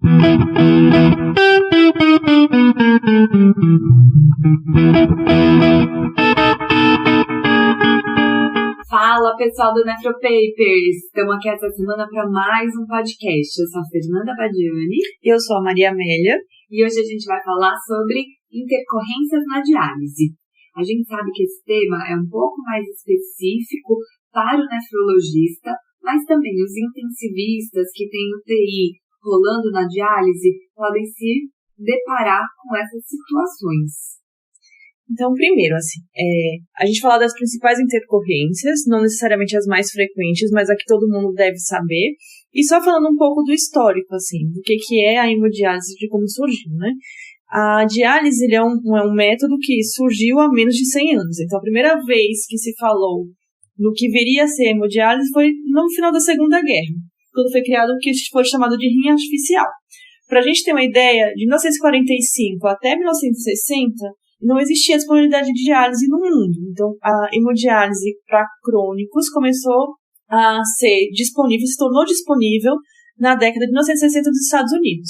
Fala, pessoal do Nefropapers! Estamos aqui essa semana para mais um podcast. Eu sou a Fernanda Badiani. E eu sou a Maria Amélia. E hoje a gente vai falar sobre intercorrências na diálise. A gente sabe que esse tema é um pouco mais específico para o nefrologista, mas também os intensivistas que têm UTI rolando na diálise podem se deparar com essas situações. Então, primeiro, a gente fala das principais intercorrências, não necessariamente as mais frequentes, mas a que todo mundo deve saber. E só falando um pouco do histórico, do que é a hemodiálise, de como surgiu, né? A diálise ele é um método que surgiu há menos de 100 anos. Então, a primeira vez que se falou no que viria a ser a hemodiálise foi no final da Segunda Guerra, quando foi criado o que foi chamado de rim artificial. Para a gente ter uma ideia, de 1945 até 1960, não existia disponibilidade de diálise no mundo. Então, a hemodiálise para crônicos começou a ser disponível, se tornou disponível na década de 1960 nos Estados Unidos.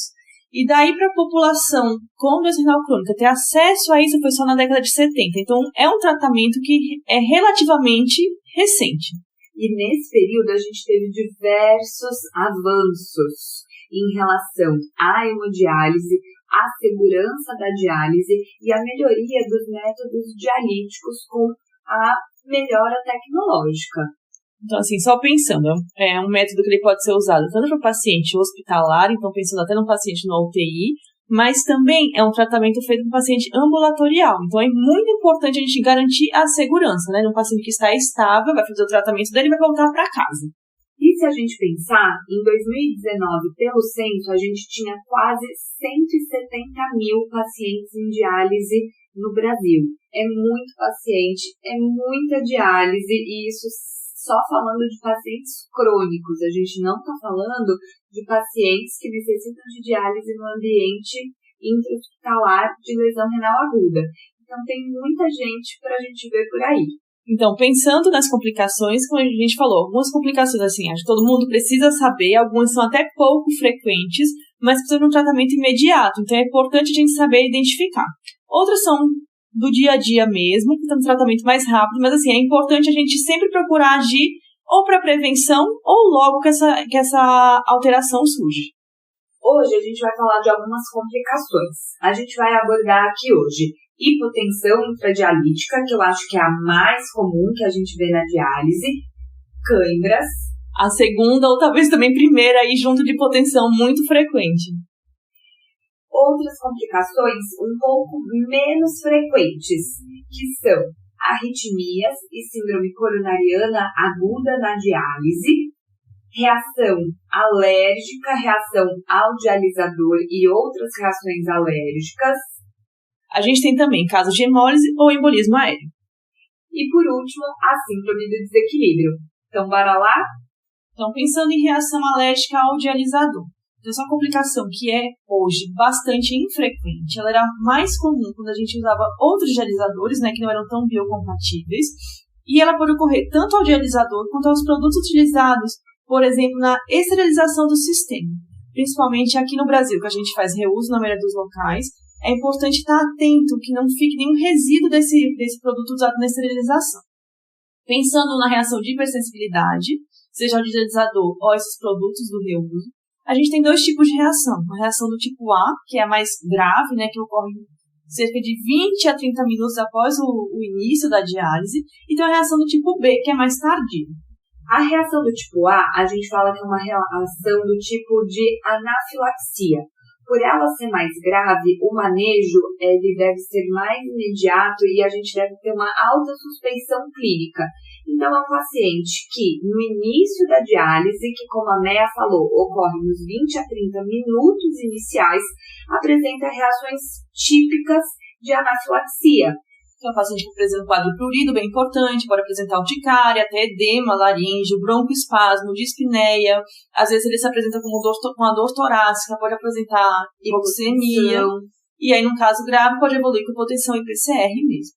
E daí para a população com doença renal crônica ter acesso a isso foi só na década de 70. Então, é um tratamento que é relativamente recente. E nesse período a gente teve diversos avanços em relação à hemodiálise, à segurança da diálise e à melhoria dos métodos dialíticos com a melhora tecnológica. Então, só pensando, é um método que ele pode ser usado tanto para o paciente hospitalar, então pensando até no paciente no UTI, mas também é um tratamento feito para o paciente ambulatorial. Então, é muito importante a gente garantir a segurança, né? No paciente que está estável, vai fazer o tratamento dele e vai voltar para casa. E se a gente pensar, em 2019, pelo censo, a gente tinha quase 170 mil pacientes em diálise no Brasil. É muito paciente, é muita diálise, e isso só falando de pacientes crônicos. A gente não está falando de pacientes que necessitam de diálise no ambiente intra-hospitalar de lesão renal aguda. Então, tem muita gente para a gente ver por aí. Então, pensando nas complicações, como a gente falou, algumas complicações, acho que todo mundo precisa saber, algumas são até pouco frequentes, mas precisam de um tratamento imediato, então é importante a gente saber identificar. Outras são do dia a dia mesmo, que tem um tratamento mais rápido, mas é importante a gente sempre procurar agir ou para prevenção ou logo que essa alteração surge. Hoje a gente vai falar de algumas complicações. A gente vai abordar aqui hoje hipotensão intradialítica, que eu acho que é a mais comum que a gente vê na diálise, câimbras. A segunda ou talvez também primeira aí junto de hipotensão muito frequente. Outras complicações um pouco menos frequentes, que são arritmias e síndrome coronariana aguda na diálise, reação alérgica, reação ao dialisador e outras reações alérgicas. A gente tem também casos de hemólise ou embolismo aéreo. E por último, a síndrome do desequilíbrio. Então, bora lá? Então, pensando em reação alérgica ao dialisador. Então, essa complicação que é hoje bastante infrequente, ela era mais comum quando a gente usava outros dialisadores, que não eram tão biocompatíveis, e ela pode ocorrer tanto ao dialisador quanto aos produtos utilizados, por exemplo, na esterilização do sistema. Principalmente aqui no Brasil, que a gente faz reuso na maioria dos locais, é importante estar atento que não fique nenhum resíduo desse produto usado na esterilização. Pensando na reação de hipersensibilidade, seja o dialisador ou esses produtos do reuso, a gente tem dois tipos de reação. A reação do tipo A, que é a mais grave, que ocorre cerca de 20 a 30 minutos após o início da diálise, e tem a reação do tipo B, que é mais tardia. A reação do tipo A, a gente fala que é uma reação do tipo de anafilaxia. Por ela ser mais grave, o manejo ele deve ser mais imediato e a gente deve ter uma alta suspeição clínica. Então, é um paciente que, no início da diálise, que como a Meia falou, ocorre nos 20 a 30 minutos iniciais, apresenta reações típicas de anafilaxia. Então, o paciente que apresenta um quadro prurido bem importante, pode apresentar urticária, até edema laríngeo, broncoespasmo, dispneia. Às vezes ele se apresenta com uma dor torácica, pode apresentar hipoxemia. E aí, num caso grave, pode evoluir com hipotensão e PCR mesmo.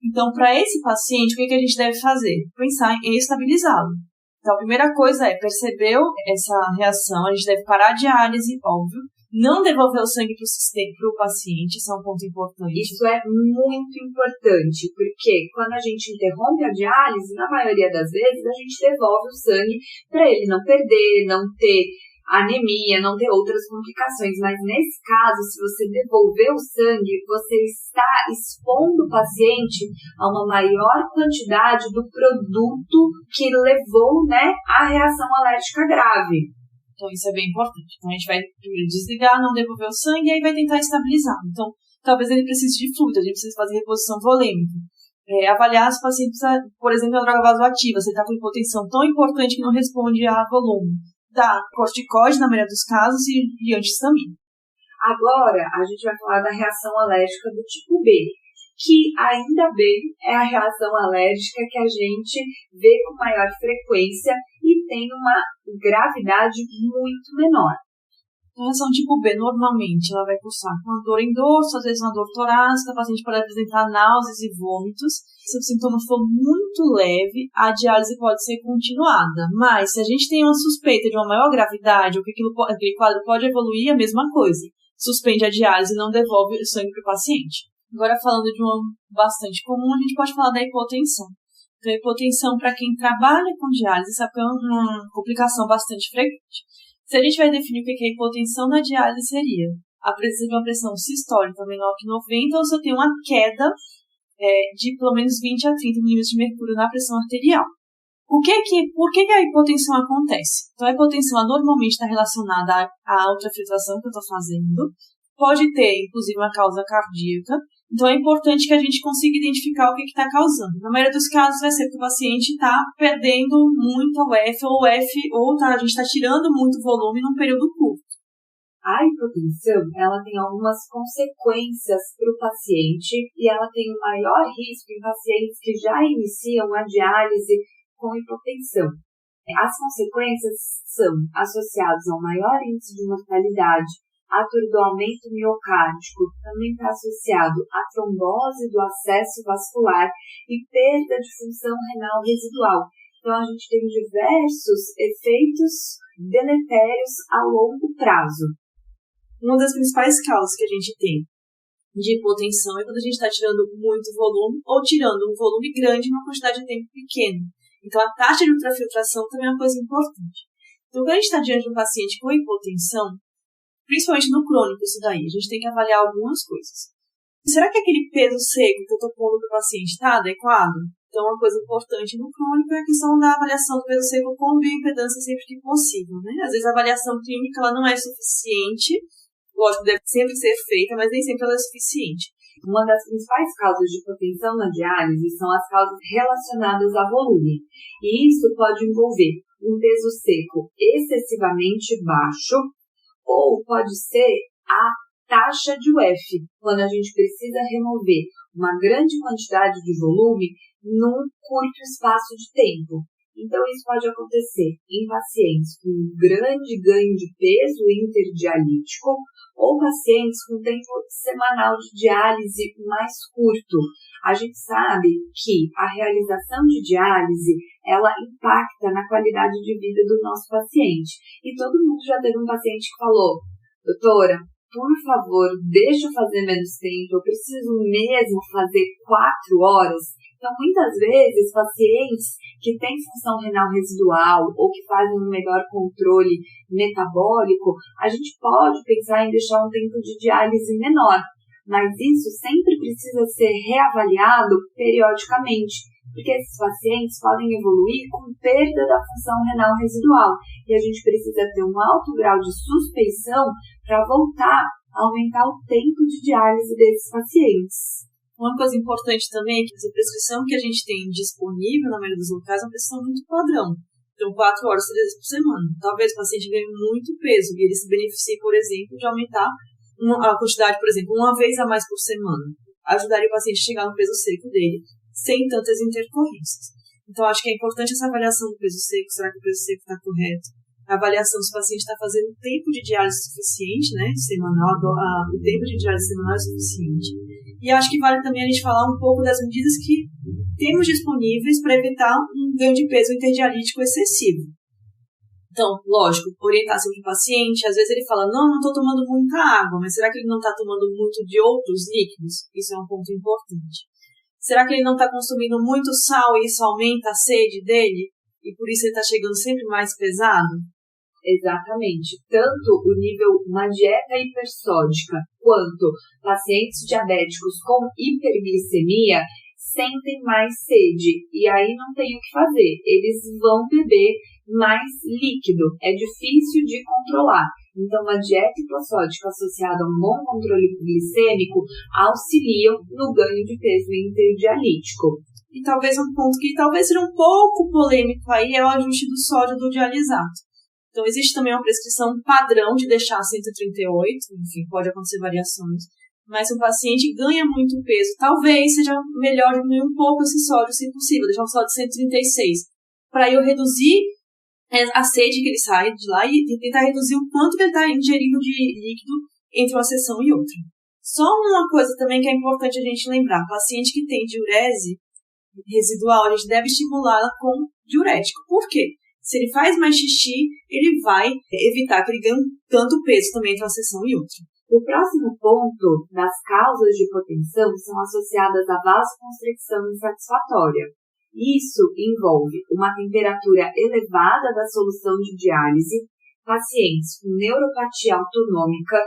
Então, para esse paciente, o que a gente deve fazer? Pensar em estabilizá-lo. Então, a primeira coisa é, percebeu essa reação, a gente deve parar a diálise, óbvio, Não devolver o sangue para o paciente, isso é um ponto importante. Isso é muito importante, porque quando a gente interrompe a diálise, na maioria das vezes, a gente devolve o sangue para ele não perder, não ter anemia, não ter outras complicações. Mas nesse caso, se você devolver o sangue, você está expondo o paciente a uma maior quantidade do produto que levou, né, à reação alérgica grave. Então, isso é bem importante. Então, a gente vai primeiro desligar, não devolver o sangue, e aí vai tentar estabilizar. Então, talvez ele precise de fluido, a gente precisa fazer reposição volêmica. Avaliar se o paciente precisa, por exemplo, a droga vasoativa, você está com hipotensão tão importante que não responde a volume. Dá corticoide, na maioria dos casos, e antihistamínico. Agora, a gente vai falar da reação alérgica do tipo B, que ainda bem é a reação alérgica que a gente vê com maior frequência e tem uma gravidade muito menor. A reação tipo B, normalmente, ela vai cursar com uma dor em dorso, às vezes uma dor torácica, o paciente pode apresentar náuseas e vômitos. Se o sintoma for muito leve, a diálise pode ser continuada. Mas, se a gente tem uma suspeita de uma maior gravidade, ou que aquele quadro pode evoluir, é a mesma coisa. Suspende a diálise e não devolve o sangue para o paciente. Agora, falando de uma bastante comum, a gente pode falar da hipotensão. Então, a hipotensão, para quem trabalha com diálise, sabe que é uma complicação bastante frequente. Se a gente vai definir o que é hipotensão na diálise, seria a presença de uma pressão sistólica menor que 90, ou se eu tenho uma queda de pelo menos 20 a 30 milímetros de mercúrio na pressão arterial. Por que a hipotensão acontece? Então, a hipotensão normalmente está relacionada à ultrafiltração que eu estou fazendo. Pode ter, inclusive, uma causa cardíaca. Então, é importante que a gente consiga identificar o que está causando. Na maioria dos casos, vai ser que o paciente está perdendo muito a UF, ou a gente está tirando muito volume num período curto. A hipotensão, ela tem algumas consequências para o paciente e ela tem um maior risco em pacientes que já iniciam a diálise com hipotensão. As consequências são associadas a um maior índice de mortalidade, atordoamento miocárdico, também está associado à trombose do acesso vascular e perda de função renal residual. Então, a gente tem diversos efeitos deletérios a longo prazo. Uma das principais causas que a gente tem de hipotensão é quando a gente está tirando muito volume ou tirando um volume grande em uma quantidade de tempo pequeno. Então, a taxa de ultrafiltração também é uma coisa importante. Então, quando a gente está diante de um paciente com hipotensão, principalmente no crônico, isso daí, a gente tem que avaliar algumas coisas. Será que aquele peso seco que eu estou pondo para o paciente está adequado? Então, uma coisa importante no crônico é a questão da avaliação do peso seco com bioimpedância sempre que possível, né? Às vezes a avaliação clínica ela não é suficiente, lógico, deve sempre ser feita, mas nem sempre ela é suficiente. Uma das principais causas de hipotensão na diálise são as causas relacionadas a volume. E isso pode envolver um peso seco excessivamente baixo, ou pode ser a taxa de UF, quando a gente precisa remover uma grande quantidade de volume num curto espaço de tempo. Então, isso pode acontecer em pacientes com grande ganho de peso interdialítico ou pacientes com tempo semanal de diálise mais curto. A gente sabe que a realização de diálise, ela impacta na qualidade de vida do nosso paciente. E todo mundo já teve um paciente que falou: doutora, por favor, deixa eu fazer menos tempo, eu preciso mesmo fazer 4 horas. Então, muitas vezes, pacientes que têm função renal residual ou que fazem um melhor controle metabólico, a gente pode pensar em deixar um tempo de diálise menor, mas isso sempre precisa ser reavaliado periodicamente, porque esses pacientes podem evoluir com perda da função renal residual e a gente precisa ter um alto grau de suspeição para voltar a aumentar o tempo de diálise desses pacientes. Uma coisa importante também é que a prescrição que a gente tem disponível na maioria dos locais é uma prescrição muito padrão. Então, 4 horas, 3 vezes por semana. Talvez o paciente ganhe muito peso e ele se beneficie, por exemplo, de aumentar a quantidade, por exemplo, 1 vez a mais por semana. Ajudaria o paciente a chegar no peso seco dele, sem tantas intercorrências. Então, acho que é importante essa avaliação do peso seco. Será que o peso seco está correto? A avaliação se o paciente está fazendo tempo de diálise suficiente, né, semanal, o tempo de diálise semanal é suficiente. E acho que vale também a gente falar um pouco das medidas que temos disponíveis para evitar um ganho de peso interdialítico excessivo. Então, lógico, orientar sempre o paciente. Às vezes ele fala, não estou tomando muita água, mas será que ele não está tomando muito de outros líquidos? Isso é um ponto importante. Será que ele não está consumindo muito sal e isso aumenta a sede dele? E por isso ele está chegando sempre mais pesado? Exatamente. Tanto o nível, uma dieta hipersódica, quanto pacientes diabéticos com hiperglicemia sentem mais sede. E aí não tem o que fazer. Eles vão beber mais líquido. É difícil de controlar. Então, uma dieta hipossódica associada a um bom controle glicêmico auxiliam no ganho de peso interdialítico. E talvez um ponto que talvez seja um pouco polêmico aí é o ajuste do sódio do dialisato. Então, existe também uma prescrição padrão de deixar 138, enfim, pode acontecer variações. Mas se o paciente ganha muito peso, talvez seja melhor diminuir um pouco esse sódio, se possível, deixar um sódio de 136, para eu reduzir a sede que ele sai de lá e tentar reduzir o quanto que ele está ingerindo de líquido entre uma sessão e outra. Só uma coisa também que é importante a gente lembrar, paciente que tem diurese residual, a gente deve estimulá-la com diurético. Por quê? Se ele faz mais xixi, ele vai evitar que ele ganhe tanto peso também entre uma sessão e outra. O próximo ponto das causas de hipotensão são associadas à vasoconstricção insatisfatória. Isso envolve uma temperatura elevada da solução de diálise, pacientes com neuropatia autonômica,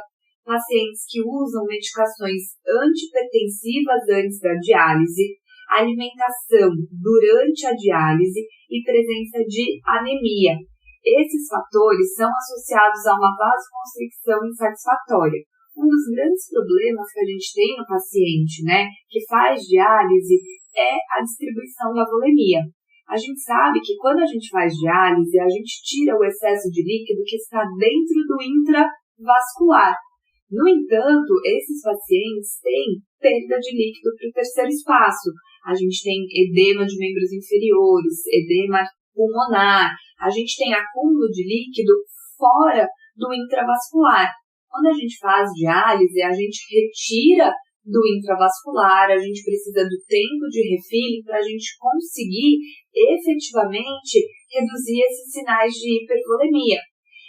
pacientes que usam medicações antipertensivas antes da diálise, alimentação durante a diálise e presença de anemia. Esses fatores são associados a uma vasoconstricção insatisfatória. Um dos grandes problemas que a gente tem no paciente, que faz diálise, é a distribuição da volemia. A gente sabe que quando a gente faz diálise, a gente tira o excesso de líquido que está dentro do intravascular. No entanto, esses pacientes têm perda de líquido para o terceiro espaço. A gente tem edema de membros inferiores, edema pulmonar, a gente tem acúmulo de líquido fora do intravascular. Quando a gente faz diálise, a gente retira do intravascular, a gente precisa do tempo de refilling para a gente conseguir efetivamente reduzir esses sinais de hipervolemia.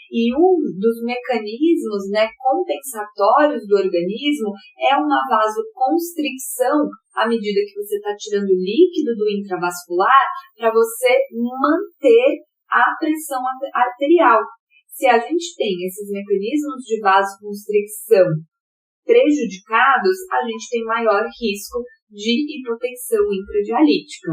E um dos mecanismos compensatórios do organismo é uma vasoconstricção à medida que você está tirando líquido do intravascular para você manter a pressão arterial. Se a gente tem esses mecanismos de vasoconstricção prejudicados, a gente tem maior risco de hipotensão intradialítica.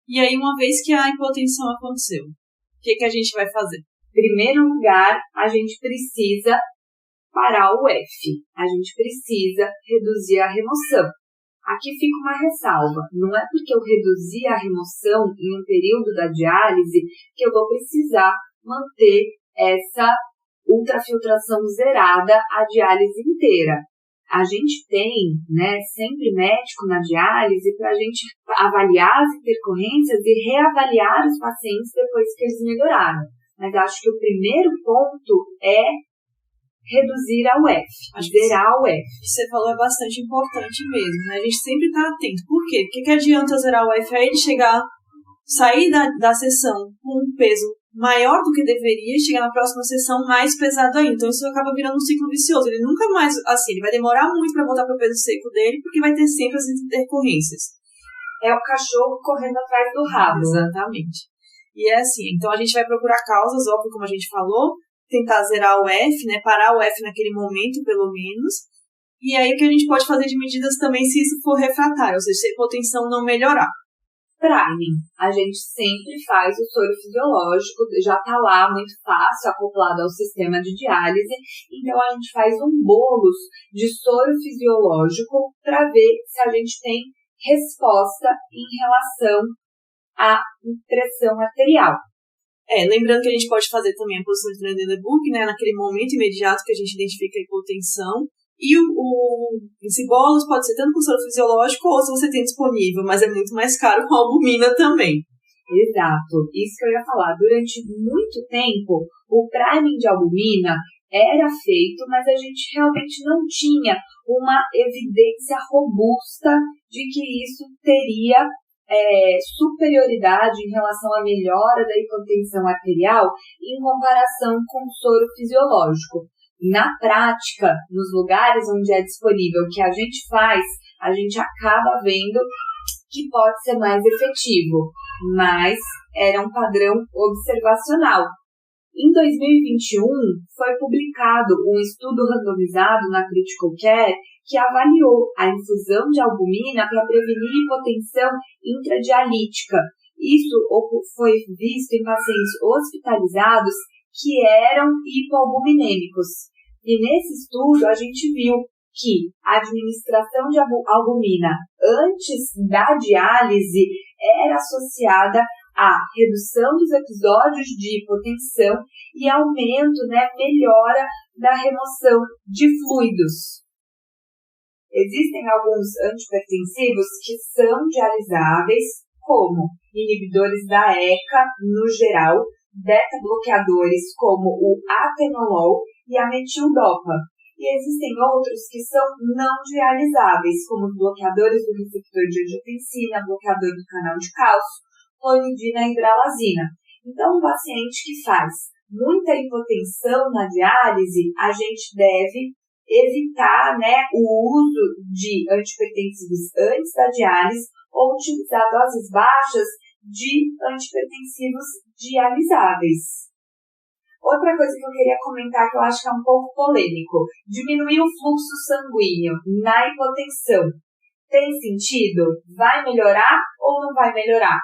E aí, uma vez que a hipotensão aconteceu, o que a gente vai fazer? Em primeiro lugar, a gente precisa parar o F. A gente precisa reduzir a remoção. Aqui fica uma ressalva. Não é porque eu reduzi a remoção em um período da diálise que eu vou precisar manter essa ultrafiltração zerada a diálise inteira. A gente tem, sempre médico na diálise para a gente avaliar as intercorrências e reavaliar os pacientes depois que eles melhoraram. Mas acho que o primeiro ponto é reduzir a UF, zerar a UF. O que você falou é bastante importante mesmo, A gente sempre está atento. Por quê? O que adianta zerar a UF? Aí ele sair da sessão com um peso maior do que deveria e chegar na próxima sessão mais pesado ainda. Então isso acaba virando um ciclo vicioso. Ele nunca mais, ele vai demorar muito para voltar para o peso seco dele, porque vai ter sempre as intercorrências. É o cachorro correndo atrás do rabo. Exatamente. E é assim, então a gente vai procurar causas, óbvio, como a gente falou, tentar zerar o F, parar o F naquele momento, pelo menos. E aí o que a gente pode fazer de medidas também se isso for refratário, ou seja, se a hipotensão não melhorar. Priming. A gente sempre faz o soro fisiológico, já está lá muito fácil, acoplado ao sistema de diálise. Então a gente faz um bolos de soro fisiológico para ver se a gente tem resposta em relação à pressão arterial. Lembrando que a gente pode fazer também a posição de Trendelenburg, naquele momento imediato que a gente identifica a hipotensão. E esse bolos pode ser tanto com soro fisiológico ou se você tem disponível, mas é muito mais caro com albumina também. Exato, isso que eu ia falar. Durante muito tempo, o priming de albumina era feito, mas a gente realmente não tinha uma evidência robusta de que isso teria superioridade em relação à melhora da hipotensão arterial em comparação com o soro fisiológico. Na prática, nos lugares onde é disponível o que a gente faz, a gente acaba vendo que pode ser mais efetivo, mas era um padrão observacional. Em 2021, foi publicado um estudo randomizado na Critical Care que avaliou a infusão de albumina para prevenir hipotensão intradialítica. Isso foi visto em pacientes hospitalizados que eram hipoalbuminêmicos. E nesse estudo, a gente viu que a administração de albumina antes da diálise era associada à redução dos episódios de hipotensão e aumento, melhora da remoção de fluidos. Existem alguns antipertensivos que são dialisáveis, como inibidores da ECA no geral, beta-bloqueadores como o atenolol e a metildopa. E existem outros que são não dialisáveis, como os bloqueadores do receptor de angiotensina, bloqueador do canal de cálcio, clonidina e hidralazina. Então, um paciente que faz muita hipotensão na diálise, a gente deve evitar o uso de antipertensivos antes da diálise ou utilizar doses baixas de antipertensivos dialisáveis. Outra coisa que eu queria comentar que eu acho que é um pouco polêmico, diminuir o fluxo sanguíneo na hipotensão. Tem sentido? Vai melhorar ou não vai melhorar?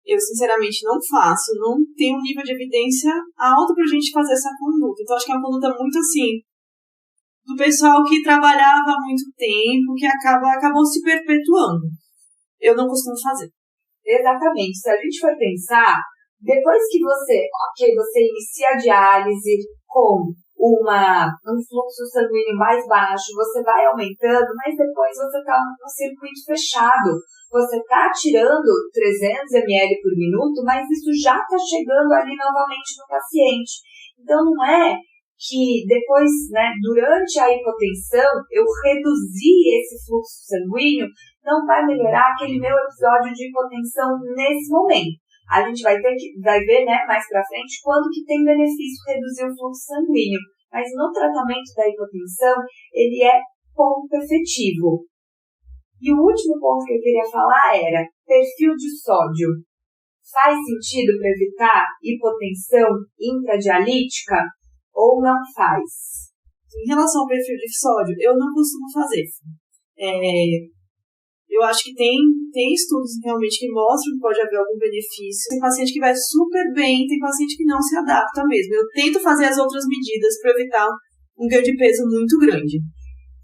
Eu, sinceramente, não faço. Não tenho um nível de evidência alto pra gente fazer essa conduta. Então, acho que é uma conduta muito assim, do pessoal que trabalhava há muito tempo, que acabou se perpetuando. Eu não costumo fazer. Exatamente. Se a gente for pensar, depois que você inicia a diálise com um fluxo sanguíneo mais baixo, você vai aumentando, mas depois você está num circuito fechado. Você está tirando 300 ml por minuto, mas isso já está chegando ali novamente no paciente. Então, não é que depois, durante a hipotensão, eu reduzir esse fluxo sanguíneo, não vai melhorar aquele meu episódio de hipotensão nesse momento. A gente vai ver mais pra frente quando que tem benefício reduzir o fluxo sanguíneo. Mas no tratamento da hipotensão, ele é pouco efetivo. E o último ponto que eu queria falar era perfil de sódio. Faz sentido para evitar hipotensão intradialítica ou não faz? Em relação ao perfil de sódio, eu não costumo fazer. Eu acho que tem estudos realmente que mostram que pode haver algum benefício. Tem paciente que vai super bem, tem paciente que não se adapta mesmo. Eu tento fazer as outras medidas para evitar um ganho de peso muito grande.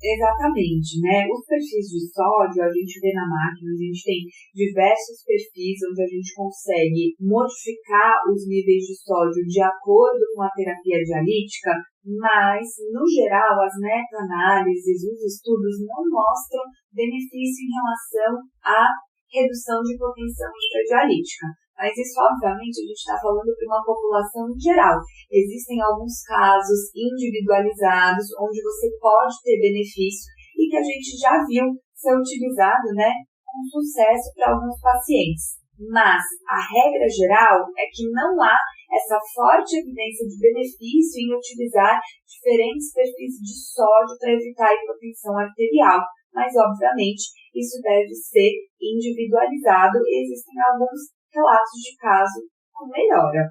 Exatamente, Os perfis de sódio, a gente vê na máquina, a gente tem diversos perfis onde a gente consegue modificar os níveis de sódio de acordo com a terapia dialítica, mas, no geral, as meta-análises, os estudos não mostram benefício em relação à redução de hipotensão intradialítica. Mas isso, obviamente, a gente está falando para uma população em geral. Existem alguns casos individualizados onde você pode ter benefício e que a gente já viu ser utilizado, com sucesso para alguns pacientes. Mas a regra geral é que não há essa forte evidência de benefício em utilizar diferentes perfis de sódio para evitar a hipotensão arterial. Mas, obviamente, isso deve ser individualizado e existem alguns relatos de caso com melhora.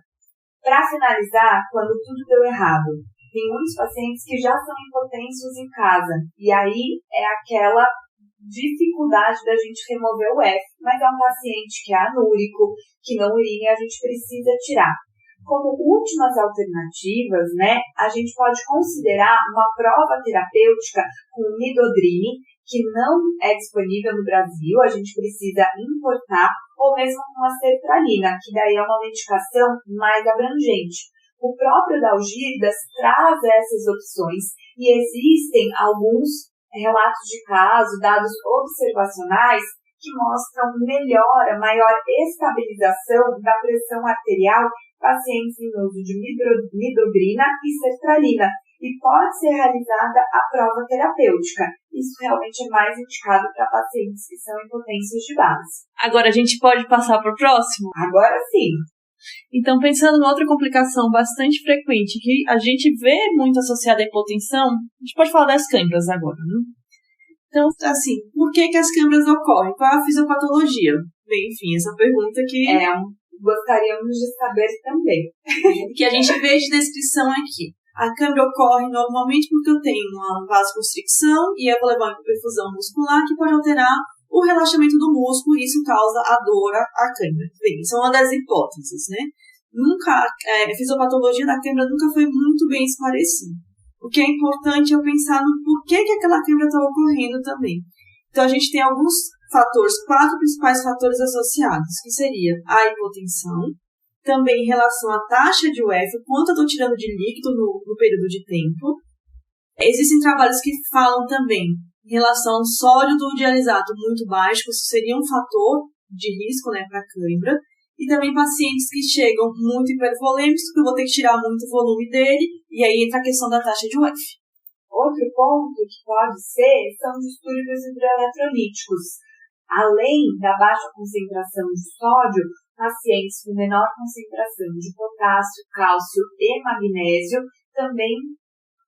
Para finalizar, quando tudo deu errado, tem muitos pacientes que já são hipotensos em casa, e aí é aquela dificuldade da gente remover o F, mas é um paciente que é anúrico, que não urina e a gente precisa tirar. Como últimas alternativas, a gente pode considerar uma prova terapêutica com midodrine, que não é disponível no Brasil, a gente precisa importar, ou mesmo com a sertralina, que daí é uma medicação mais abrangente. O próprio Dalgirdas traz essas opções e existem alguns relatos de caso, dados observacionais, que mostram maior estabilização da pressão arterial em pacientes em uso de midodrina e sertralina. e pode ser realizada a prova terapêutica. Isso realmente é mais indicado para pacientes que são impotências de base. Agora a gente pode passar para o próximo? Agora sim. Então, pensando em outra complicação bastante frequente, que a gente vê muito associada à hipotensão, a gente pode falar das câimbras agora, né? Então, assim, por que as câimbras ocorrem? Qual é a fisiopatologia? Bem, enfim, essa pergunta que... gostaríamos de saber também. Que a gente vê de descrição aqui. A câimbra ocorre normalmente porque eu tenho uma vasoconstricção e eu vou levar uma hiperfusão muscular que pode alterar o relaxamento do músculo e isso causa a dor, a câimbra. Bem, isso é uma das hipóteses, né? A fisiopatologia da câimbra nunca foi muito bem esclarecida. O que é importante é pensar no porquê que aquela câimbra está ocorrendo também. Então, a gente tem alguns fatores, 4 principais fatores associados, que seria a hipotensão, também em relação à taxa de UF, quanto eu estou tirando de líquido no período de tempo. Existem trabalhos que falam também em relação ao sólido dialisato muito baixo, isso seria um fator de risco, né, para a câimbra. E também pacientes que chegam muito hipervolêmicos, que eu vou ter que tirar muito volume dele, e aí entra a questão da taxa de UF. Outro ponto que pode ser são os distúrbios hidroeletrolíticos. Além da baixa concentração de sódio, pacientes com menor concentração de potássio, cálcio e magnésio também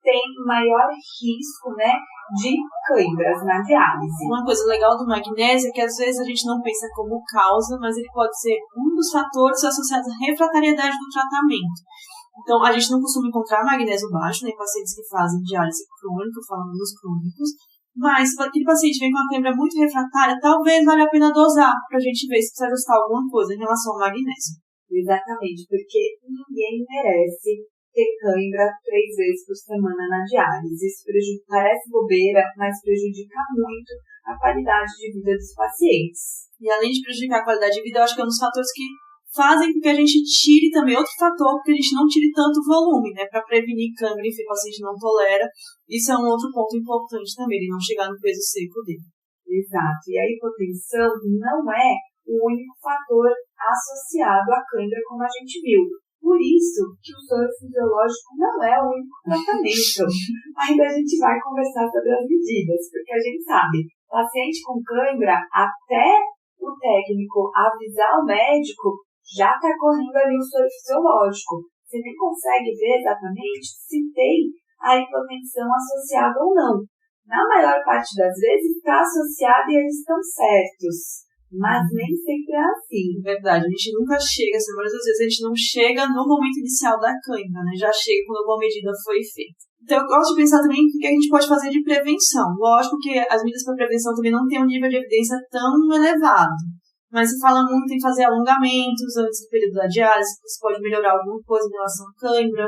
têm maior risco, né, de câimbras na diálise. Uma coisa legal do magnésio é que às vezes a gente não pensa como causa, mas ele pode ser um dos fatores associados à refratariedade do tratamento. Então, a gente não costuma encontrar magnésio baixo, né, em pacientes que fazem diálise crônica, falando dos crônicos, mas para aquele paciente que vem com uma câimbra muito refratária, talvez valha a pena dosar, para a gente ver se precisa ajustar alguma coisa em relação ao magnésio. Exatamente, porque ninguém merece ter câimbra 3 vezes por semana na diálise. Isso parece bobeira, mas prejudica muito a qualidade de vida dos pacientes. E além de prejudicar a qualidade de vida, eu acho que é um dos fatores que fazem com que a gente tire também outro fator, porque a gente não tire tanto volume, né, para prevenir câimbra, enfim, o paciente não tolera. Isso é um outro ponto importante também, ele não chegar no peso seco dele. Exato, e a hipotensão não é o único fator associado à câimbra, como a gente viu. Por isso que o soro fisiológico não é o único tratamento. Ainda a gente vai conversar sobre as medidas, porque a gente sabe, paciente com câimbra, até o técnico avisar o médico, já está correndo ali o soro fisiológico. Você nem consegue ver exatamente se tem a hipotensão associada ou não. Na maior parte das vezes está associada e eles estão certos. Mas nem sempre é assim. Verdade, a gente nunca chega, assim, várias vezes a gente não chega no momento inicial da câimbra, né? Já chega quando alguma medida foi feita. Então eu gosto de pensar também o que a gente pode fazer de prevenção. Lógico que as medidas para prevenção também não têm um nível de evidência tão elevado. Mas se fala muito em fazer alongamentos antes do período da diálise, isso pode melhorar alguma coisa em relação à câimbra,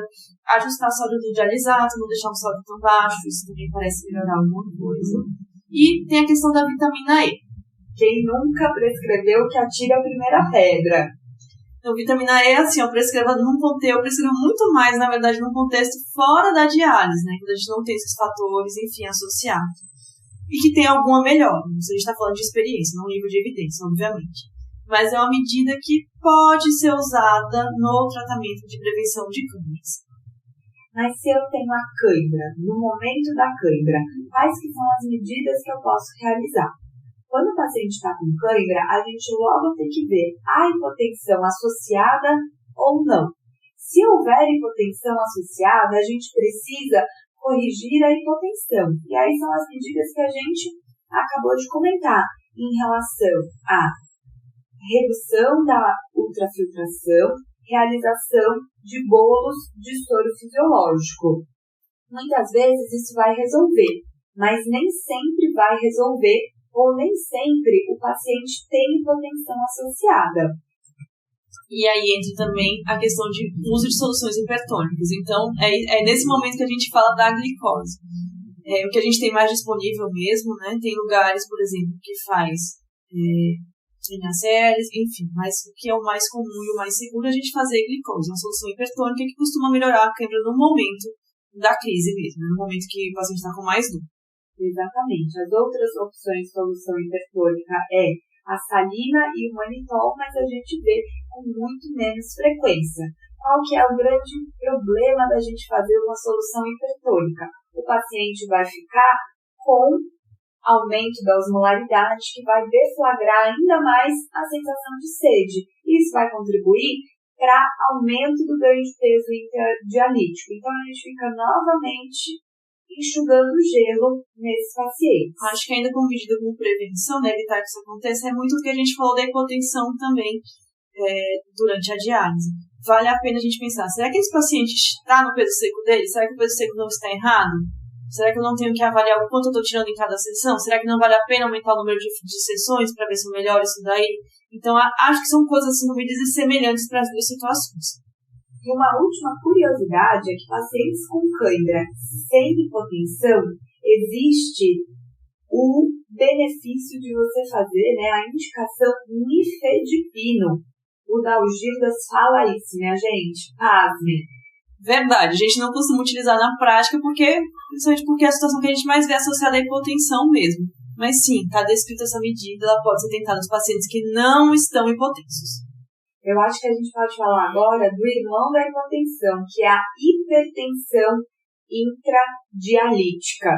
ajustar a sódio do dialisato, não deixar o sódio tão baixo, isso também parece melhorar alguma coisa. E tem a questão da vitamina E. Quem nunca prescreveu que atira a primeira pedra. Então, vitamina E, assim, eu prescrevo muito mais, na verdade, num contexto fora da diálise, né? Quando a gente não tem esses fatores, enfim, associados. E que tem alguma melhora. Isso a gente está falando de experiência, não nível de evidência, obviamente. Mas é uma medida que pode ser usada no tratamento de prevenção de câimbras. Mas se eu tenho a câimbra, no momento da câimbra, quais que são as medidas que eu posso realizar? Quando o paciente está com câimbra, a gente logo tem que ver a hipotensão associada ou não. Se houver hipotensão associada, a gente precisa corrigir a hipotensão. E aí são as medidas que a gente acabou de comentar em relação à redução da ultrafiltração, realização de bolos de soro fisiológico. Muitas vezes isso vai resolver, mas nem sempre vai resolver ou nem sempre o paciente tem hipotensão associada. E aí entra também a questão de uso de soluções hipertônicas. Então, é nesse momento que a gente fala da glicose. O que a gente tem mais disponível mesmo, né? Tem lugares, por exemplo, que faz NaCls, enfim, mas o que é o mais comum e o mais seguro é a gente fazer glicose, uma solução hipertônica que costuma melhorar a câimbra no momento da crise mesmo, no momento que o paciente está com mais dor. Exatamente. As outras opções de solução hipertônica é a salina e o manitol, mas a gente vê com muito menos frequência. qual que é o grande problema da gente fazer uma solução hipertônica? O paciente vai ficar com aumento da osmolaridade, que vai deflagrar ainda mais a sensação de sede. Isso vai contribuir para aumento do ganho de peso intradialítico. Então, a gente fica novamente enxugando gelo nesses pacientes. Acho que ainda com medida como prevenção, né, evitar que isso aconteça, é muito do que a gente falou da hipotensão também durante a diálise. Vale a pena a gente pensar, será que esse paciente está no peso seco dele? Será que o peso seco não está errado? Será que eu não tenho que avaliar o quanto eu estou tirando em cada sessão? Será que não vale a pena aumentar o número de sessões para ver se eu melhoro isso daí? Então, acho que são coisas assim, medidas semelhantes para as duas situações. E uma última curiosidade é que pacientes com cãibra sem hipotensão, existe o benefício de você fazer, né, a indicação nifedipino. O Dalgirdas fala isso, minha gente. Pasmem. Verdade, a gente não costuma utilizar na prática principalmente porque é a situação que a gente mais vê associada à hipotensão mesmo. Mas sim, está descrita essa medida, ela pode ser tentada nos pacientes que não estão hipotensos. Eu acho que a gente pode falar agora do irmão da hipotensão, que é a hipertensão intradialítica.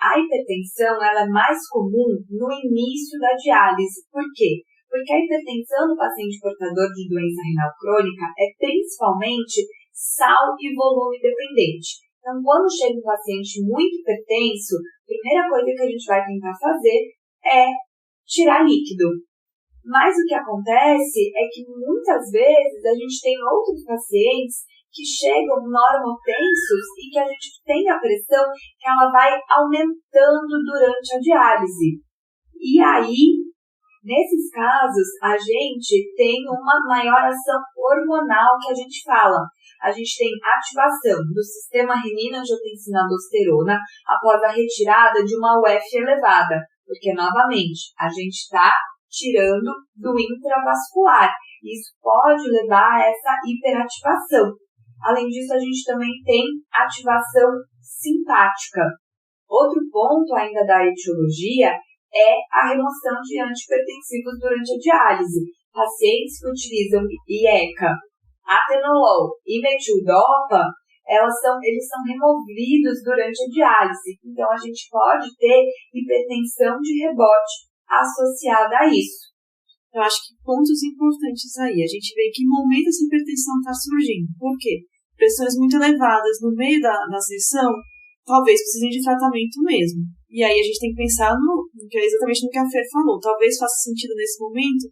A hipertensão ela é mais comum no início da diálise. Por quê? Porque a hipertensão no paciente portador de doença renal crônica é principalmente sal e volume dependente. Então, quando chega um paciente muito hipertenso, a primeira coisa que a gente vai tentar fazer é tirar líquido. Mas o que acontece é que muitas vezes a gente tem outros pacientes que chegam normotensos e que a gente tem a pressão que ela vai aumentando durante a diálise. E aí, nesses casos, a gente tem uma maior ação hormonal que a gente fala. A gente tem ativação do sistema renina-angiotensina-aldosterona após a retirada de uma UF elevada, porque, novamente, a gente está tirando do intravascular. Isso pode levar a essa hiperativação. Além disso, a gente também tem ativação simpática. Outro ponto ainda da etiologia é a remoção de antihipertensivos durante a diálise. Pacientes que utilizam IECA, atenolol e metildopa, eles são removidos durante a diálise. Então, a gente pode ter hipertensão de rebote associada a isso. Eu acho que pontos importantes aí. A gente vê em que momento essa hipertensão está surgindo. Por quê? Pressões muito elevadas no meio da sessão, talvez precisem de tratamento mesmo. E aí a gente tem que pensar exatamente no que a Fer falou. Talvez faça sentido nesse momento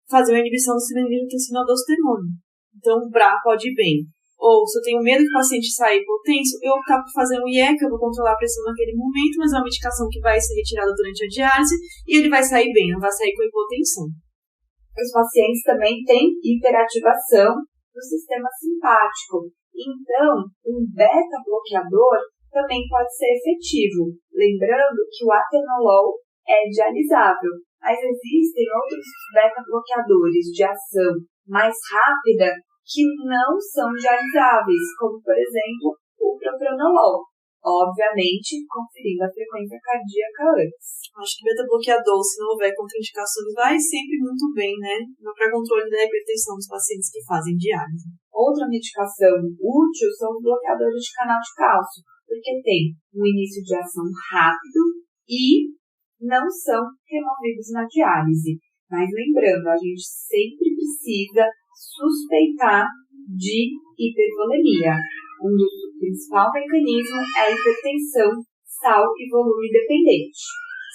fazer uma inibição do cilanilotensina-aldosterona. Então, o BRA pode ir bem. Ou, se eu tenho medo que o paciente saia hipotenso, eu optar por fazer um IECA, eu vou controlar a pressão naquele momento, mas é uma medicação que vai ser retirada durante a diálise e ele vai sair bem, não vai sair com hipotensão. Os pacientes também têm hiperativação do sistema simpático. Então, um beta-bloqueador também pode ser efetivo. Lembrando que o atenolol é dialisável, mas existem outros beta-bloqueadores de ação mais rápida que não são dialisáveis, como, por exemplo, o propranolol. Obviamente, conferindo a frequência cardíaca antes. Acho que beta-bloqueador, se não houver contraindicações, vai sempre muito bem, né? Para controle da hipertensão dos pacientes que fazem diálise. Outra medicação útil são os bloqueadores de canal de cálcio, porque tem um início de ação rápido e não são removidos na diálise. Mas lembrando, a gente sempre precisa suspeitar de hipervolemia. Um dos principais mecanismos é a hipertensão sal e volume dependente.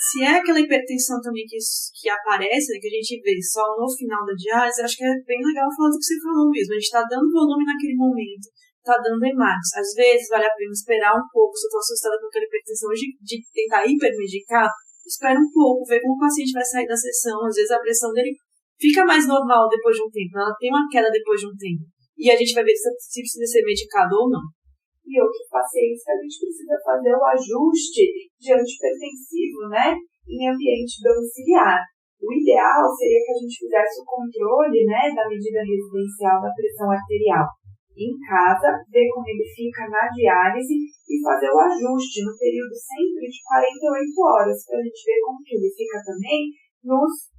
Se é aquela hipertensão também que aparece, né, que a gente vê só no final da diálise, acho que é bem legal falar do que você falou mesmo. A gente está dando volume naquele momento, está dando hematos. Às vezes vale a pena esperar um pouco, se eu estou assustada com aquela hipertensão de tentar hipermedicar, espera um pouco, ver como o paciente vai sair da sessão. Às vezes a pressão dele fica mais normal depois de um tempo, ela tem uma queda depois de um tempo. E a gente vai ver se precisa ser medicado ou não. E outros pacientes que a gente precisa fazer o ajuste de antihipertensivo, né, em ambiente domiciliar. O ideal seria que a gente fizesse o controle, né, da medida residencial da pressão arterial em casa, ver como ele fica na diálise e fazer o ajuste no período sempre de 48 horas, para a gente ver como que ele fica também nos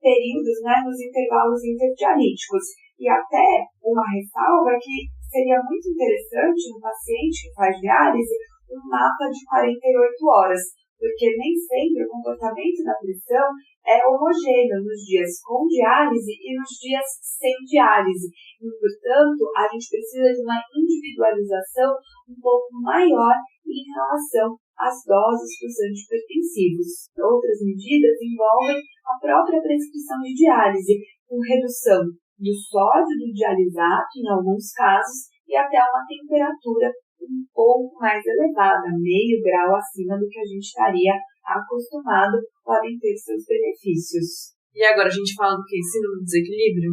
períodos, né, nos intervalos interdialíticos. E até uma ressalva que seria muito interessante no paciente que faz diálise um mapa de 48 horas, porque nem sempre o comportamento da pressão é homogêneo nos dias com diálise e nos dias sem diálise. E, portanto, a gente precisa de uma individualização um pouco maior em relação às doses dos antihipertensivos. Outras medidas envolvem a própria prescrição de diálise, com redução do sódio do dialisato, em alguns casos, e até uma temperatura um pouco mais elevada, meio grau acima do que a gente estaria acostumado, podem ter seus benefícios. E agora a gente fala do que? Síndrome do desequilíbrio?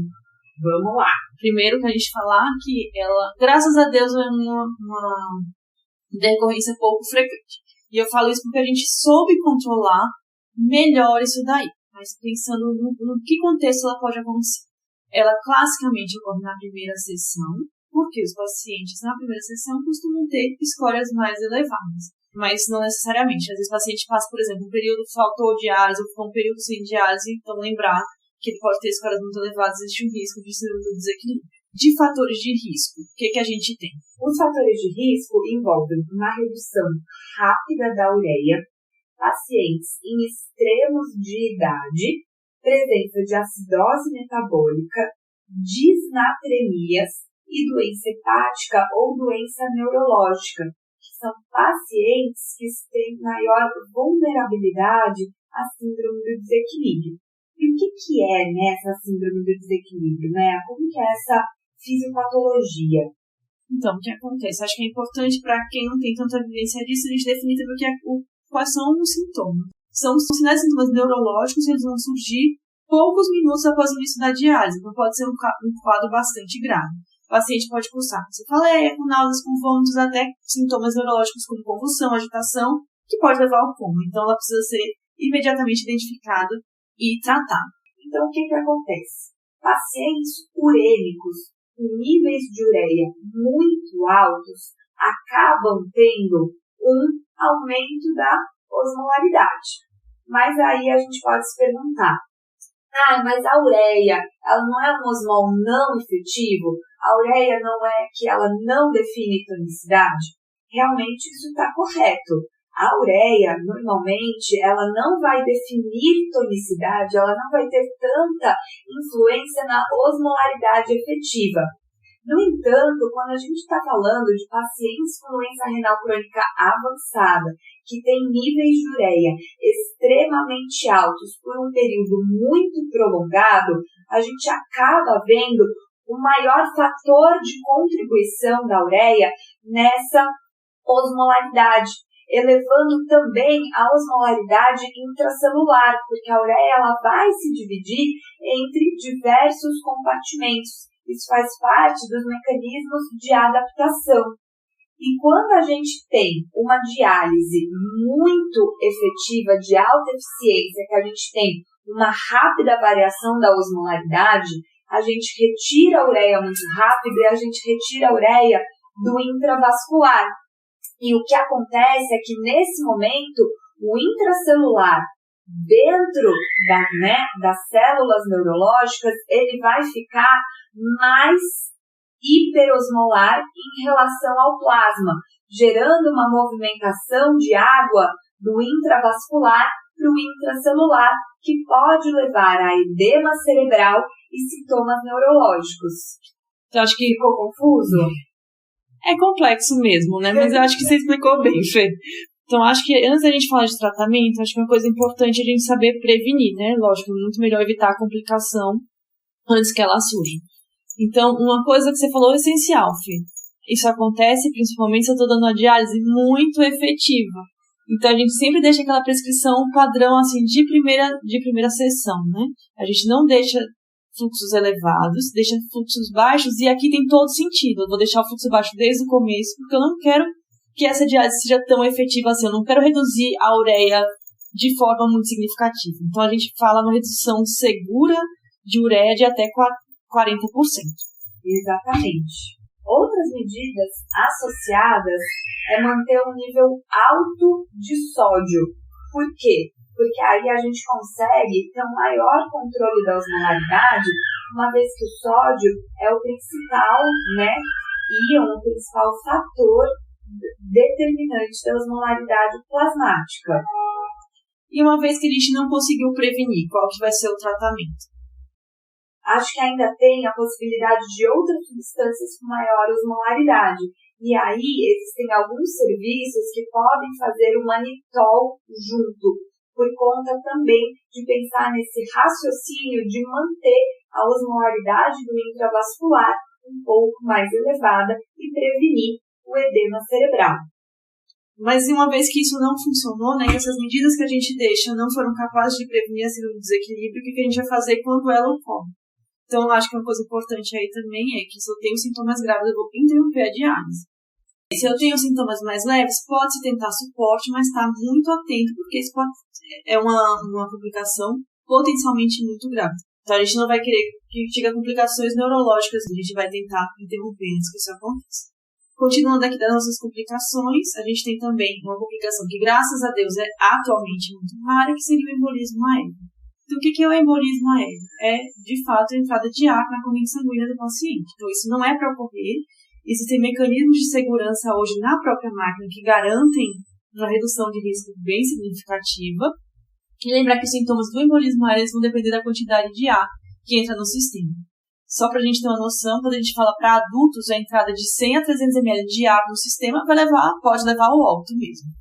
Vamos lá. Primeiro que a gente falar que ela, graças a Deus, é uma decorrência pouco frequente. E eu falo isso porque a gente soube controlar melhor isso daí. Mas pensando no que contexto ela pode acontecer. Ela classicamente ocorre na primeira sessão, porque os pacientes na primeira sessão costumam ter escórias mais elevadas. Mas não necessariamente. Às vezes o paciente passa, por exemplo, um período faltou diálise ou ficou um período sem diálise, então lembrar que ele pode ter escórias muito elevadas, existe um risco de síndrome do desequilíbrio. De fatores de risco, o que a gente tem? Os fatores de risco envolvem uma redução rápida da ureia, pacientes em extremos de idade, presença de acidose metabólica, disnatremias e doença hepática ou doença neurológica, que são pacientes que têm maior vulnerabilidade à síndrome do desequilíbrio. E o que é, né, essa síndrome do desequilíbrio, né? Como que é essa fisiopatologia? Então, o que acontece? Acho que é importante para quem não tem tanta evidência disso, a gente definir também quais são os sintomas. São os sinais e sintomas neurológicos, eles vão surgir poucos minutos após o início da diálise, então pode ser um quadro bastante grave. O paciente pode cursar com cefaleia, com náuseas, com vômitos, até sintomas neurológicos como convulsão, agitação, que pode levar ao coma. Então, ela precisa ser imediatamente identificada e tratada. Então, o que acontece? Pacientes urêmicos com níveis de ureia muito altos acabam tendo um aumento da osmolaridade. Mas aí a gente pode se perguntar, mas a ureia, ela não é um osmol não efetivo? A ureia não é que ela não define tonicidade? Realmente isso está correto. A ureia, normalmente, ela não vai definir tonicidade, ela não vai ter tanta influência na osmolaridade efetiva. No entanto, quando a gente está falando de pacientes com doença renal crônica avançada, que tem níveis de ureia extremamente altos por um período muito prolongado, a gente acaba vendo o maior fator de contribuição da ureia nessa osmolaridade, elevando também a osmolaridade intracelular, porque a ureia ela vai se dividir entre diversos compartimentos. Isso faz parte dos mecanismos de adaptação. E quando a gente tem uma diálise muito efetiva, de alta eficiência, que a gente tem uma rápida variação da osmolaridade, a gente retira a ureia muito rápido e a gente retira a ureia do intravascular. E o que acontece é que, nesse momento, o intracelular, dentro das células neurológicas, ele vai ficar mais hiperosmolar em relação ao plasma, gerando uma movimentação de água do intravascular para o intracelular, que pode levar a edema cerebral e sintomas neurológicos. Então, acho que ficou confuso? É complexo mesmo, né? Mas eu acho que você explicou bem, Fê. Então, acho que antes da gente falar de tratamento, acho que uma coisa importante é a gente saber prevenir, né? Lógico, é muito melhor evitar a complicação antes que ela surja. Então, uma coisa que você falou é essencial, Fê. Isso acontece principalmente se eu estou dando uma diálise muito efetiva. Então, a gente sempre deixa aquela prescrição padrão, assim, de primeira sessão, né? A gente não deixa fluxos elevados, deixa fluxos baixos, e aqui tem todo sentido. Eu vou deixar o fluxo baixo desde o começo, porque eu não quero que essa diálise seja tão efetiva assim. Eu não quero reduzir a ureia de forma muito significativa. Então, a gente fala uma redução segura de ureia de até 40%. Exatamente. Outras medidas associadas é manter um nível alto de sódio. Por quê? porque aí a gente consegue ter um maior controle da osmolaridade, uma vez que o sódio é o principal, né, íon, o principal fator determinante da osmolaridade plasmática. E uma vez que a gente não conseguiu prevenir, qual que vai ser o tratamento? Acho que ainda tem a possibilidade de outras substâncias com maior osmolaridade. E aí existem alguns serviços que podem fazer o manitol junto, por conta também de pensar nesse raciocínio de manter a osmolaridade do intravascular um pouco mais elevada e prevenir o edema cerebral. Mas uma vez que isso não funcionou, né, que essas medidas que a gente deixa não foram capazes de prevenir esse desequilíbrio, o que a gente vai fazer quando ela ocorre? Então, acho que uma coisa importante aí também é que se eu tenho sintomas graves, eu vou interromper a diálise. Se eu tenho sintomas mais leves, pode-se tentar suporte, mas estar muito atento, porque isso é uma complicação potencialmente muito grave. Então, a gente não vai querer que chegue a complicações neurológicas, a gente vai tentar interromper antes que isso aconteça. Continuando aqui das nossas complicações, a gente tem também uma complicação que, graças a Deus, é atualmente muito rara, que seria o embolismo aéreo. Então, o que é o embolismo aéreo? É, de fato, a entrada de ar na corrente sanguínea do paciente. Então, isso não é para ocorrer. Existem mecanismos de segurança hoje na própria máquina que garantem uma redução de risco bem significativa. E lembrar que os sintomas do embolismo aéreo vão depender da quantidade de ar que entra no sistema. Só para a gente ter uma noção, quando a gente fala para adultos, a entrada de 100 a 300 ml de ar no sistema pode levar ao óbito mesmo.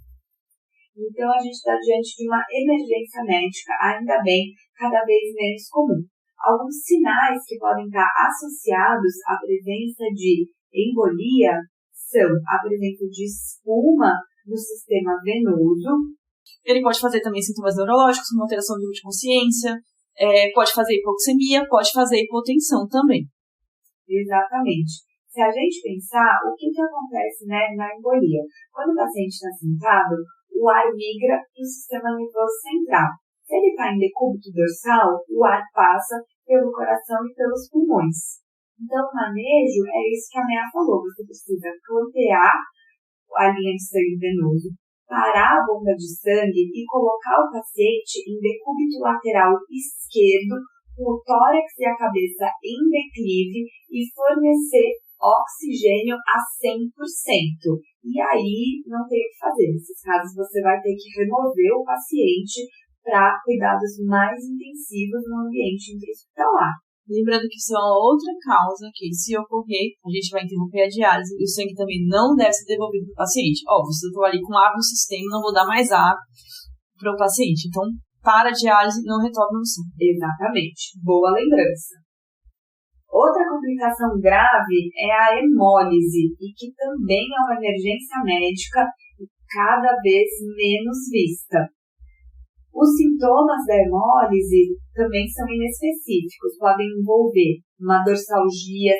Então, a gente está diante de uma emergência médica, ainda bem, cada vez menos comum. Alguns sinais que podem estar associados à presença de embolia são a presença de espuma no sistema venoso. Ele pode fazer também sintomas neurológicos, uma alteração de consciência, pode fazer hipoxemia, pode fazer hipotensão também. Exatamente. Se a gente pensar, o que acontece, né, na embolia? Quando o paciente está sentado, o ar migra para o sistema nervoso central. Se ele está em decúbito dorsal, o ar passa pelo coração e pelos pulmões. Então, o manejo é isso que a Mea falou. Você precisa clampear a linha de sangue venoso, parar a bomba de sangue e colocar o paciente em decúbito lateral esquerdo, com o tórax e a cabeça em declive e fornecer oxigênio a 100%. E aí não tem o que fazer. Nesses casos você vai ter que remover o paciente para cuidados mais intensivos no ambiente intra-hospitalar. Lembrando que isso é uma outra causa que, se ocorrer, a gente vai interromper a diálise e o sangue também não deve ser devolvido para o paciente. Óbvio, se eu estou ali com água no sistema, não vou dar mais água para o paciente. Então, para a diálise, não retorna o sangue. Exatamente. Boa lembrança. Outra complicação grave é a hemólise, e que também é uma emergência médica cada vez menos vista. Os sintomas da hemólise também são inespecíficos, podem envolver uma dorsalgia,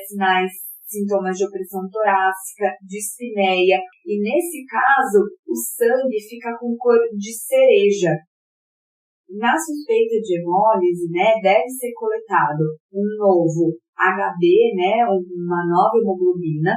sintomas de opressão torácica, dispneia, e nesse caso o sangue fica com cor de cereja. Na suspeita de hemólise, né, deve ser coletado um novo HB, né, uma nova hemoglobina,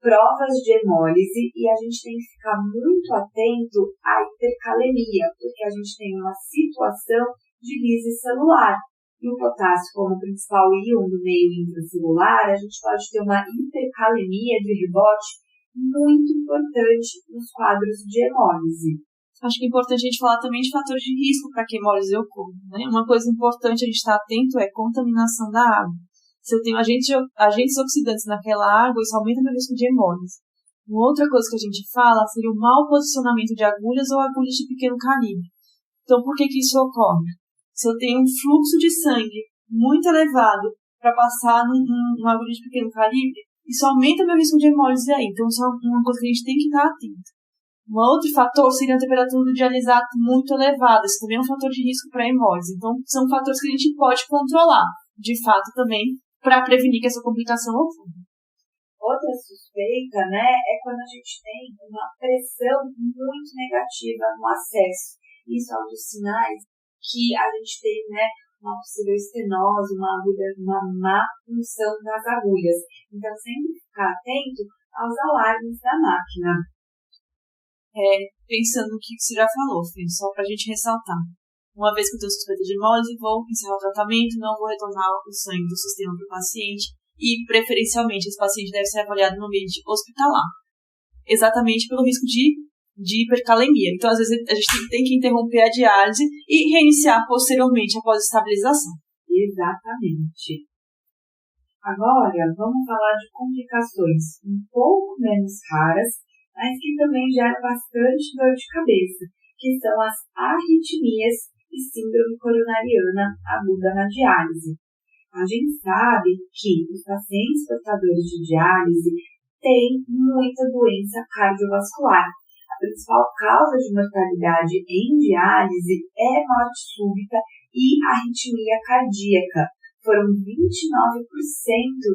provas de hemólise, e a gente tem que ficar muito atento à hipercalemia, porque a gente tem uma situação de lise celular. E o potássio, como principal íon do meio intracelular, a gente pode ter uma hipercalemia de rebote muito importante nos quadros de hemólise. Acho que é importante a gente falar também de fatores de risco para que a hemólise ocorra, né? Uma coisa importante a gente estar atento é a contaminação da água. Se eu tenho agentes oxidantes naquela água, isso aumenta o meu risco de hemólise. Uma outra coisa que a gente fala seria o mau posicionamento de agulhas ou agulhas de pequeno calibre. Então, por que isso ocorre? Se eu tenho um fluxo de sangue muito elevado para passar numa agulha de pequeno calibre, isso aumenta o meu risco de hemólise aí. Então, isso é uma coisa que a gente tem que estar atento. Um outro fator seria a temperatura do dialisato muito elevada. Isso também é um fator de risco para a hemólise. Então, são fatores que a gente pode controlar, de fato, também, para prevenir que essa complicação ocorra. Outra suspeita, né, é quando a gente tem uma pressão muito negativa no acesso. Isso é um dos sinais que a gente tem, né, uma possível estenose, uma má função das agulhas. Então, sempre ficar atento aos alarmes da máquina. Pensando no que você já falou, Fê, só para a gente ressaltar. Uma vez que eu tenho suspeita de hemólise, vou encerrar o tratamento, não vou retornar o sangue do sistema para o paciente e, preferencialmente, esse paciente deve ser avaliado no ambiente hospitalar, exatamente pelo risco de hipercalemia. Então, às vezes, a gente tem que interromper a diálise e reiniciar posteriormente após a estabilização. Exatamente. Agora, vamos falar de complicações um pouco menos raras, mas que também geram bastante dor de cabeça, que são as arritmias e síndrome coronariana aguda na diálise. A gente sabe que os pacientes portadores de diálise têm muita doença cardiovascular. A principal causa de mortalidade em diálise é morte súbita e arritmia cardíaca. Foram 29%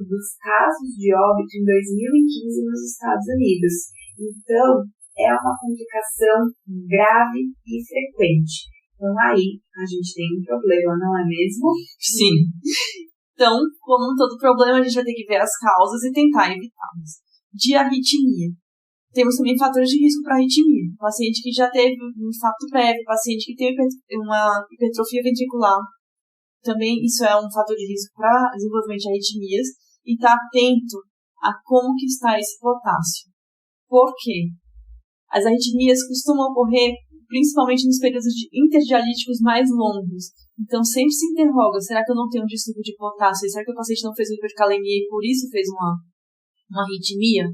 dos casos de óbito em 2015 nos Estados Unidos. Então, é uma complicação grave e frequente. Então, aí, a gente tem um problema, não é mesmo? Sim. Então, como todo problema, a gente vai ter que ver as causas e tentar evitá-las. De arritmia. Temos também fatores de risco para arritmia. Paciente que já teve um infarto prévio, paciente que tem uma hipertrofia ventricular. Também isso é um fator de risco para desenvolvimento de arritmias. E estar atento a como que está esse potássio. Por quê? As arritmias costumam ocorrer principalmente nos períodos interdialíticos mais longos. Então, sempre se interroga, será que eu não tenho um distúrbio de potássio? Será que o paciente não fez uma hipercalemia e por isso fez uma arritmia?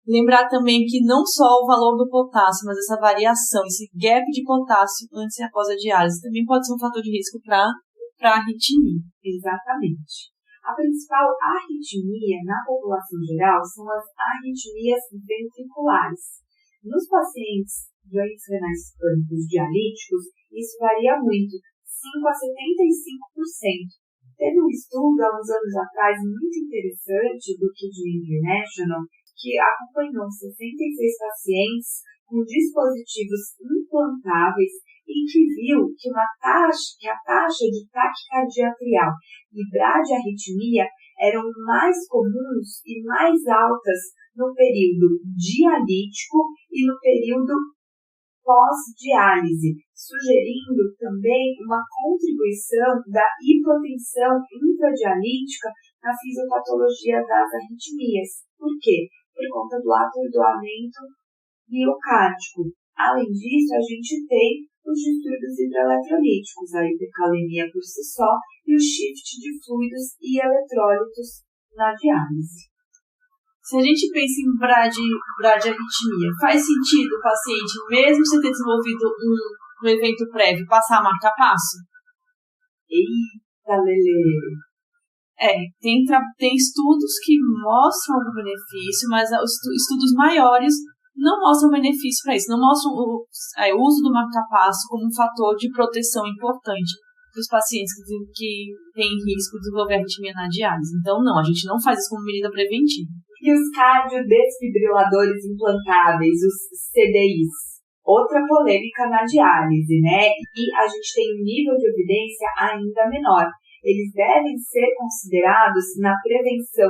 Lembrar também que não só o valor do potássio, mas essa variação, esse gap de potássio antes e após a diálise, também pode ser um fator de risco para arritmia. Exatamente. A principal arritmia na população geral são as arritmias ventriculares. Nos pacientes doentes renais crônicos dialíticos, isso varia muito, 5 a 75%. Teve um estudo há uns anos atrás muito interessante do Kidney International que acompanhou 66 pacientes com dispositivos implantáveis e que viu que a taxa de taquicardia atrial e bradiarritmia eram mais comuns e mais altas no período dialítico e no período pós-diálise, sugerindo também uma contribuição da hipotensão intradialítica na fisiopatologia das arritmias. Por quê? Por conta do atordoamento miocárdico. Além disso, a gente tem os distúrbios hidroeletrolíticos, a hipercalemia por si só e o shift de fluidos e eletrólitos na diálise. Se a gente pensa em bradiarritmia, faz sentido o paciente, mesmo sem ter desenvolvido um evento prévio, passar a marca-passo? Eita, Lelê! Tem estudos que mostram algum benefício, mas os estudos maiores não mostram benefício para isso, não mostram o uso do marca-passo como um fator de proteção importante para os pacientes que têm risco de desenvolver arritmia na diálise. Então, não, a gente não faz isso como medida preventiva. E os cardiodesfibriladores implantáveis, os CDIs? Outra polêmica na diálise, né? E a gente tem um nível de evidência ainda menor. Eles devem ser considerados na prevenção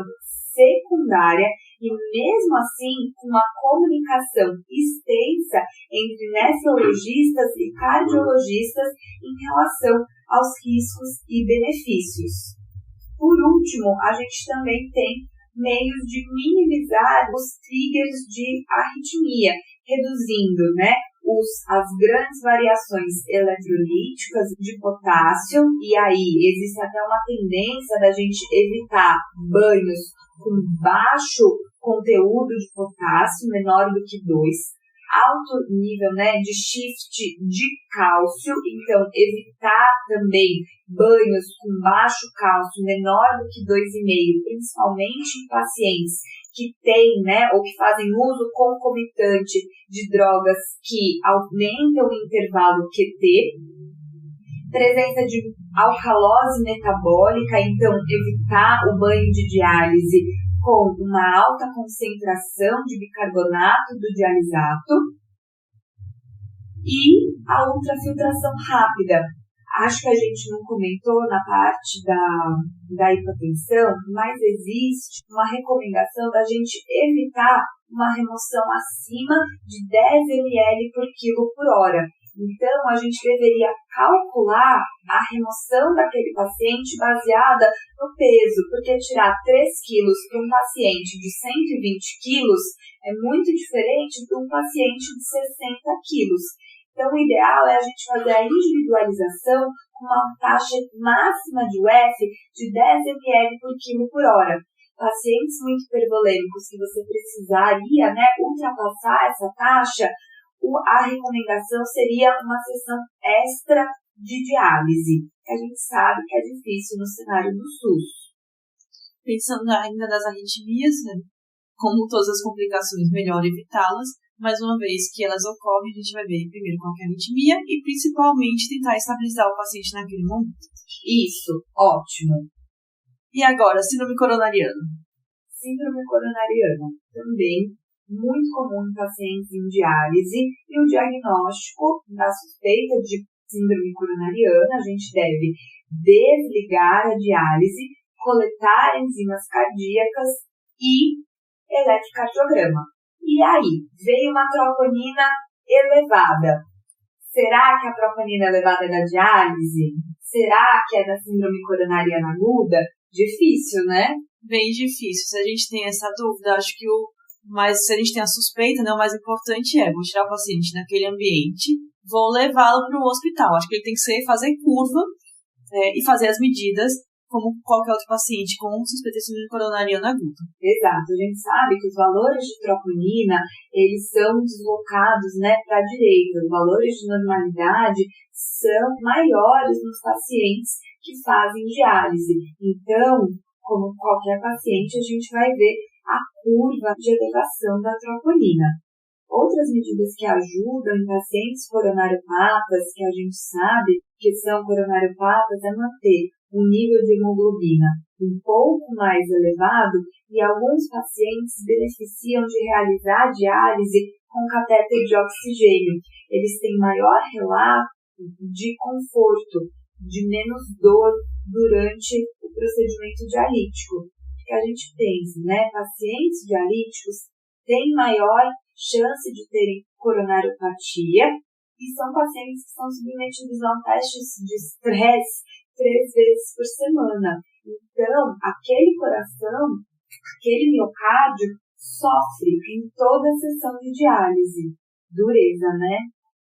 secundária e, mesmo assim, com uma comunicação extensa entre nefrologistas e cardiologistas em relação aos riscos e benefícios. Por último, a gente também tem meios de minimizar os triggers de arritmia, reduzindo, as grandes variações eletrolíticas de potássio, e aí existe até uma tendência da gente evitar banhos com baixo conteúdo de potássio, menor do que 2, alto nível de shift de cálcio, então evitar também banhos com baixo cálcio menor do que 2,5, principalmente em pacientes que têm, ou que fazem uso concomitante de drogas que aumentam o intervalo QT, presença de alcalose metabólica, então evitar o banho de diálise com uma alta concentração de bicarbonato do dialisato e a ultrafiltração rápida. Acho que a gente não comentou na parte da hipotensão, mas existe uma recomendação da gente evitar uma remoção acima de 10 ml por quilo por hora. Então, a gente deveria calcular a remoção daquele paciente baseada no peso, porque tirar 3 quilos para um paciente de 120 quilos é muito diferente de um paciente de 60 quilos. Então, o ideal é a gente fazer a individualização com uma taxa máxima de UF de 10 ml por quilo por hora. Pacientes muito hipervolêmicos que você precisaria, ultrapassar essa taxa, a recomendação seria uma sessão extra de diálise, que a gente sabe que é difícil no cenário do SUS. Pensando ainda nas arritmias, como todas as complicações, melhor evitá-las, mas uma vez que elas ocorrem, a gente vai ver primeiro qual é a arritmia e principalmente tentar estabilizar o paciente naquele momento. Isso, ótimo. E agora, síndrome coronariana? Síndrome coronariana também muito comum em pacientes em diálise, e o diagnóstico da suspeita de síndrome coronariana, a gente deve desligar a diálise, coletar enzimas cardíacas e eletrocardiograma. E aí, veio uma troponina elevada. Será que a troponina elevada é da diálise? Será que é da síndrome coronariana aguda? Difícil, né? Bem difícil. Se a gente tem essa dúvida, acho que mas se a gente tem a suspeita, o mais importante vou tirar o paciente naquele ambiente, vou levá-lo para o hospital. Acho que ele tem que fazer curva e fazer as medidas, como qualquer outro paciente com suspeita de síndrome coronariana aguda. Exato. A gente sabe que os valores de troponina, eles são deslocados para a direita. Os valores de normalidade são maiores nos pacientes que fazem diálise. Então, como qualquer paciente, a gente vai ver a curva de elevação da troponina. Outras medidas que ajudam em pacientes coronariopatas, que a gente sabe que são coronariopatas, é manter um nível de hemoglobina um pouco mais elevado, e alguns pacientes beneficiam de realizar a diálise com catéter de oxigênio. Eles têm maior relato de conforto, de menos dor durante o procedimento dialítico. Que a gente pensa, pacientes dialíticos têm maior chance de terem coronariopatia e são pacientes que são submetidos a testes de estresse 3 vezes por semana. Então, aquele coração, aquele miocárdio sofre em toda a sessão de diálise. Dureza,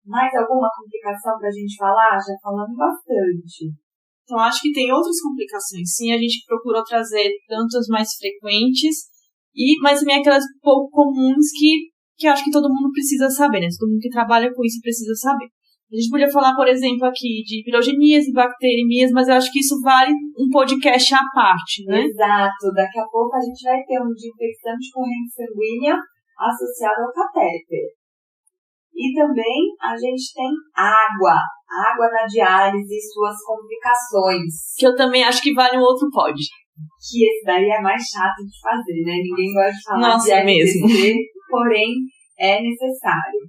Mais alguma complicação para a gente falar? Já falamos bastante. Então, acho que tem outras complicações. Sim, a gente procurou trazer tanto as mais frequentes, mas também aquelas pouco comuns que acho que todo mundo precisa saber, Todo mundo que trabalha com isso precisa saber. A gente podia falar, por exemplo, aqui de pirogenias e bacteremias, mas eu acho que isso vale um podcast à parte, Exato. Daqui a pouco a gente vai ter um de infecção de corrente sanguínea associado ao catéter. E também a gente tem água na diálise e suas complicações. Que eu também acho que vale um outro pod. Que esse daí é mais chato de fazer, Ninguém gosta de falar de RTC, mesmo. Porém é necessário.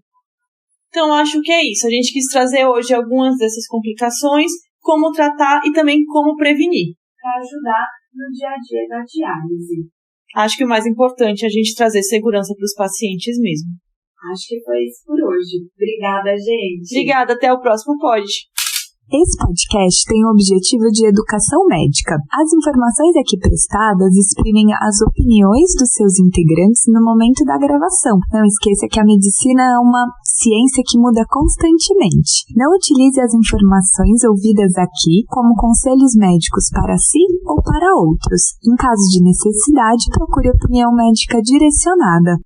Então acho que é isso. A gente quis trazer hoje algumas dessas complicações, como tratar e também como prevenir. Para ajudar no dia a dia da diálise. Acho que o mais importante é a gente trazer segurança para os pacientes mesmo. Acho que foi isso por hoje. Obrigada, gente. Obrigada, até o próximo pod. Esse podcast tem o objetivo de educação médica. As informações aqui prestadas exprimem as opiniões dos seus integrantes no momento da gravação. Não esqueça que a medicina é uma ciência que muda constantemente. Não utilize as informações ouvidas aqui como conselhos médicos para si ou para outros. Em caso de necessidade, procure opinião médica direcionada.